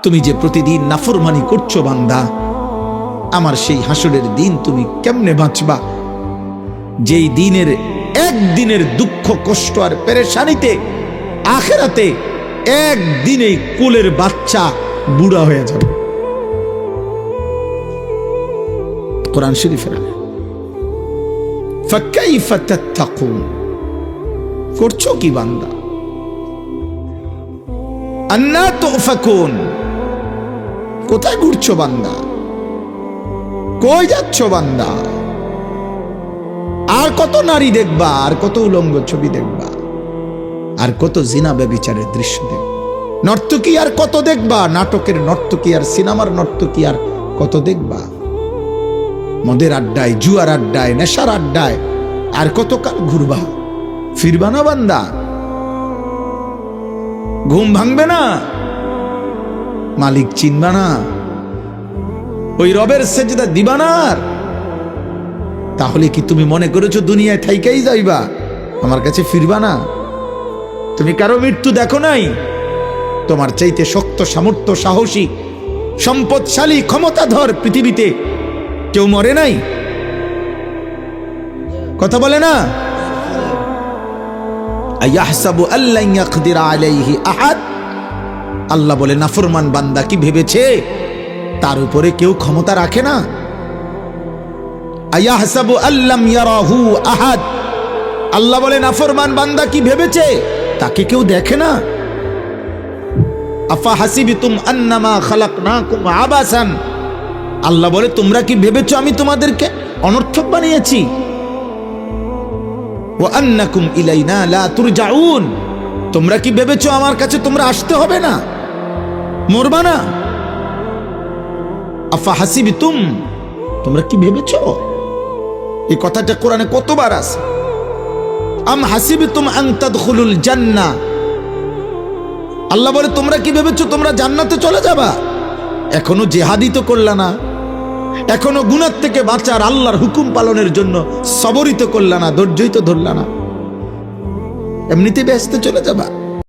তুমি যে প্রতিদিন নাফরমানি করছো বান্দা, আমার সেই হাসরের দিন তুমি কেমনে বাঁচবা, যেই দিনের একদিনের দুঃখ কষ্ট আর পেরেশানিতে আখেরাতে একদিনেই কোলের বাচ্চা বুড়া হয়ে যাবে। কোরআন শরীফের ফাকাইফা তাত্তাকুন, করছো কি বান্দা? আন্না তুফাকুন, কোথায় ঘুরছো বান্দা? কই যাচ্ছ বান্দা? আর কত নারী দেখবা, আর কত উলঙ্গ ছবি দেখবা, আর কত জিনা ব্যভিচারের দৃশ্য দেখবা? নর্তকী আর কত দেখবা? নাটকের নর্তকী আর সিনেমার নর্তকী আর কত দেখবা? মদের আড্ডায়, জুয়ার আড্ডায়, নেশার আড্ডায় আর কতকাল ঘুরবা? ফিরবা না বান্দা? ঘুম ভাঙবে না? মালিক চিনবা না? ওই রবের সেজদা দিবা না? তাহলে কি তুমি মনে করেছো দুনিয়ায় থাইকাই যাইবা, আমার কাছে ফিরবা না? তুমি কারো মৃত্যু দেখো নাই? তোমার চাইতে শক্ত, সামর্থ্য, সাহসী, সম্পদশালী, ক্ষমতাধর পৃথিবীতে কেউ মরে নাই? কথা বলে না? আয়াহসাবু আল্লান ইয়াকদিরা আলাইহি আহাদ, আল্লাহ বলে নাফরমান বান্দা কি ভেবেছে তার উপরে কেউ ক্ষমতা রাখে না? আয়াহসাবু আল্লাম ইয়ারাহু আহাদ, আল্লাহ বলে নাফরমান বান্দা কি ভেবেছে তাকে কেউ দেখে না? আফা হাসিবিতুম আন্নামা খালাকনাকুম আবাসান, আল্লাহ বলে তোমরা কি ভেবেছো আমি তোমাদেরকে অনর্থক বানিয়েছি? ওয়া আন্নাকুম ইলাইনা লা তুরজাউন, তোমরা কি ভেবেছো আমার কাছে তোমরা আসতে হবে না, মরবা না? আফা হাসিবিতুম, তোমরা কি ভেবেছো? এই কথাটা কোরআনে কতবার আছে? আম হাসিবিতুম আন তাদখুলুল জান্নাহ, আল্লাহ বলে তোমরা কি ভেবেছো তোমরা জান্নাতে চলে যাবা? এখনো জিহাদই তো করলা না, এখনো গুনাহ থেকে বাঁচার আল্লাহর হুকুম পালনের জন্য সবরই তো করলা না, ধৈর্যই তো ধরলা না, এমনিতে ব্যস্ত চলে যাবা।